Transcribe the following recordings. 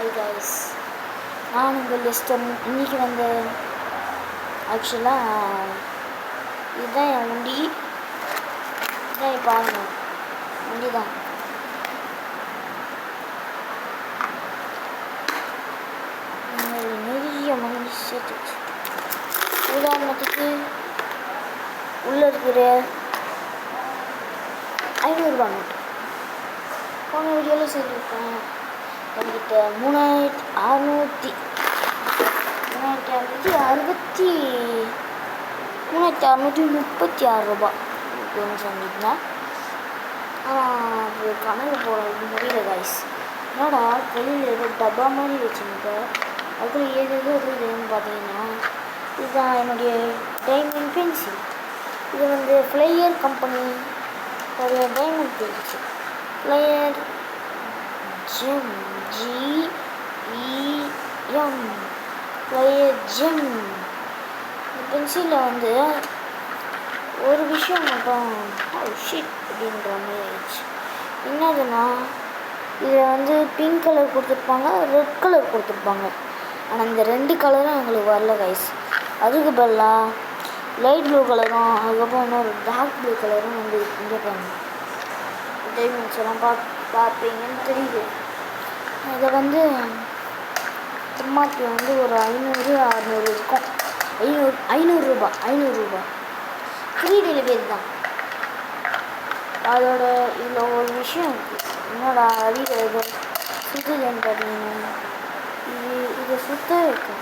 Hi guys, நான் உங்கள் listen. இன்றைக்கி வந்து ஆக்சுவலாக இதுதான் என் வண்டி. இதான் பாருங்கள், வண்டி தான். நிறைய வண்டி சேர்த்துச்சு. உதாரணத்துக்கு உள்ளே இருக்கிற 500 ரூபா நோட்டு போன வீடியோவில் சேர்த்துருக்கேன். என்கிட்ட 3636 ரூபா இருக்குன்னு சொன்னிருந்தேன். ஆனால் அது கணக்கு போட முடியல கைஸ். என்னடா வெளியில் ஏதோ டப்பா மாதிரி வச்சுருக்கேன், அதுக்குள்ள ஏதோ இருக்குதுன்னு பார்த்தீங்கன்னா இதுதான் என்னுடைய டைமண்ட் பென்சில். இது வந்து ஃப்ளையர் கம்பெனி ஒரு diamond pencil. Flyer GeM GEM flyer GeM. இந்த பென்சிலில் வந்து ஒரு விஷயம் மட்டும் ஷிட் அப்படின்ற மாதிரி ஆயிடுச்சு. என்னதுன்னா இதில் வந்து பிங்க் கலர் கொடுத்துருப்பாங்க, ரெட் கலர் கொடுத்துருப்பாங்க. ஆனால் இந்த 2 கலரும் எங்களுக்கு வரல கைஸ். அதுக்கு பதிலாக லைட் ப்ளூ கலரும் அதுக்கப்புறம் இன்னொரு டார்க் ப்ளூ கலரும் வந்து இங்கே பாருங்க. டைமண்ட்ஸ் எல்லாம் பார்ப்பீங்கன்னு தெரியுது. இதை வந்து சும்மாக்கு வந்து ஒரு 500-600 இருக்கும். 500 ரூபா ஃப்ரீ டெலிவரி தான். அதோட இதில் ஒரு விஷயம் இருக்குது. என்னோட அடியில் ஏதோ சுற்றுதுன்னு பார்த்தீங்கன்னா இதை சுத்த இருக்கும்.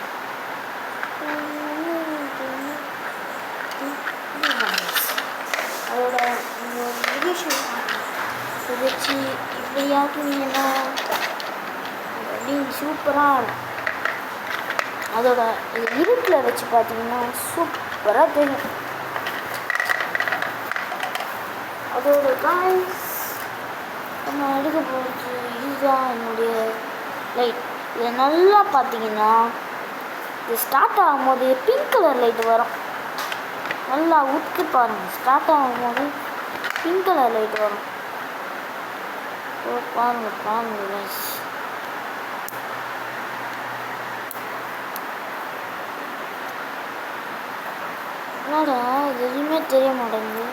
அதோட இந்த விஷயம் வச்சு இப்படியாக்குனீங்கன்னா அப்படி சூப்பராக இருக்கும். அதோட இருட்டில் வச்சு பார்த்தீங்கன்னா சூப்பராக தெரியும். அதோட காய்ஸ் நம்ம எடுக்க போகிறது இதுதான் என்னுடைய லைட். இதை நல்லா பார்த்தீங்கன்னா இது ஸ்டார்ட் ஆகும்போது பிங்க் கலர் லைட் வரும். நல்லா உத்து பாருங்கள். ஸ்டார்ட் ஆகும்போது பிங்க் கலர் லைட் வரும். பாருங்கள் கைஸ். என்னடா இது எதுவுமே தெரிய மாட்டேங்குது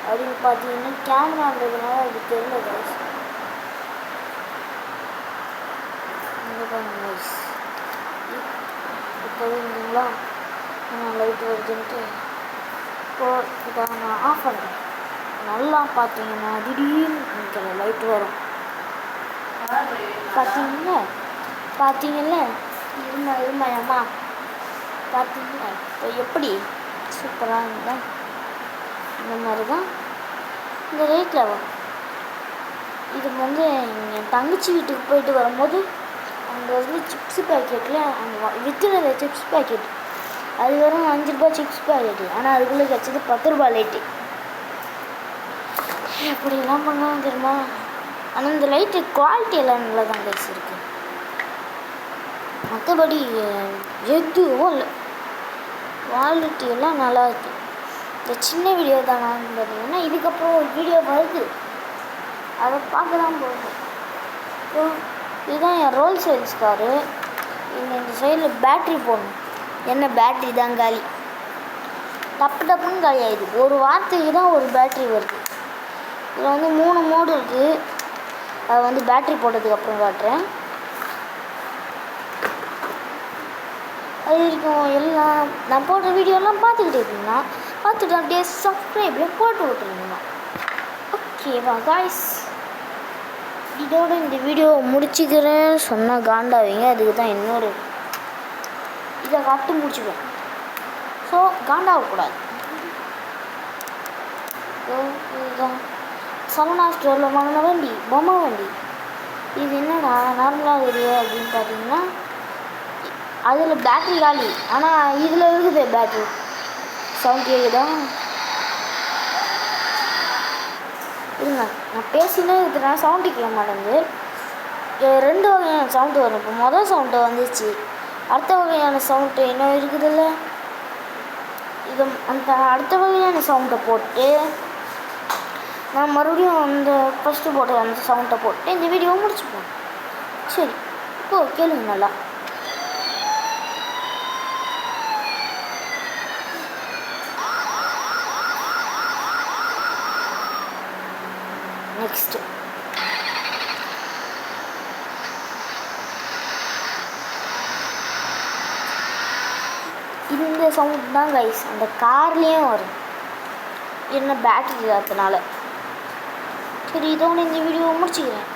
அப்படின்னு பார்த்தீங்கன்னா கேமரான்றதுனால அது தெரியல கைஸ். இங்கே பாருங்க கைஸ், இப்போ தெரியுதுங்களா நான் லைட் வருதுன்ட்டு. இப்போ இதை நான் ஆஃப் பண்ணுறேன். நல்லா பார்த்தீங்கன்னா திடீர்னு லைட் வரும். பார்த்தீங்கல்ல இருமா அம்மா பார்த்தீங்களா இப்போ எப்படி சூப்பராக இருந்தால் இந்த மாதிரி தான் இந்த ரேட்டில் வரும். இது வந்து என் தங்கச்சி வீட்டுக்கு போயிட்டு வரும்போது அங்கே வந்து சிப்ஸு பேக்கெட்டில் அங்கே விற்றுனது சிப்ஸ் பேக்கெட் அது வெறும் 5 ரூபா சிப்ஸ் பேக்கெட்டு. ஆனால் அதுக்குள்ளே கிடச்சது 10 ரூபா லைட்டு. எப்படிலாம் பண்ணுவாங்க தெரியுமா? ஆனால் இந்த லைட்டு குவாலிட்டி எல்லாம் நல்லா தான் கைஸ் இருக்குது. மற்றபடி எதுவும் இல்லை, குவாலிட்டி எல்லாம் நல்லா இருக்குது. இந்த சின்ன வீடியோ தான் நான் பார்த்தீங்கன்னா இதுக்கப்புறம் ஒரு வீடியோ வருது, அதை பார்க்க தான் போகும். இதுதான் என் ரோல்ஸ் ராய்ஸ் காரு. இந்த சைடில் பேட்ரி போடணும். என்ன பேட்ரி தான் காலி, டப்புன்னு காலி ஆகிடுது. ஒரு வாரத்துக்கு தான் ஒரு பேட்ரி வருது. இதில் வந்து 3 மோடு இருக்குது. அதை வந்து பேட்ரி போட்டதுக்கப்புறம் காட்டுறேன். அது வரைக்கும் எல்லாம் நான் போடுற வீடியோலாம் பார்த்துக்கிட்டே இருந்தீங்கன்னா பார்த்துட்டு அப்படியே சப்ஸ்கிரைப்லேயே போட்டு விட்டுருந்தீங்கன்னா ஓகேவா காய்ஸ். இதோட இந்த வீடியோவை முடிச்சுக்கிறேன்னு சொன்னால் காண்டாவீங்க. அதுக்கு தான் இன்னொரு இதை காட்டு முடிச்சுக்குவேன். ஸோ காண்டாகக்கூடாது. இதுதான் சரவணா ஸ்டோரில் வாங்கின வண்டி, பொம்மை வண்டி. இது என்னடா நார்மலாக இருக்குது அப்படின்னு பார்த்தீங்கன்னா அதில் பேட்ரி காலி, ஆனால் இதில் இருக்குது பேட்ரி. சவுண்ட் கேட்குதா? இல்லைங்க, நான் பேசினே இருக்கிறேன், சவுண்டு கேட்க மாட்டேங்குது. 2 வகையான சவுண்டு வரும். இப்போ மொதல் சவுண்டு வந்துச்சு, அடுத்த வகையான சவுண்டு இன்னும் இருக்குதுல்ல. இது அந்த அடுத்த வகையான சவுண்டை போட்டு நான் மறுபடியும் அந்த ஃபஸ்ட்டு போட்ட அந்த சவுண்டை போட்டு இந்த வீடியோவை முடிச்சுப்போம். சரி, இப்போ இப்போ கேளுங்க நல்லா. நெக்ஸ்ட் இந்த சவுண்ட் தான் கைஸ் அந்த கார்லேயும் வரும், என்ன பேட்டரி இல்லாததுனால. சரி, இதோட இந்த வீடியோவை முடிச்சுக்கிறேன்.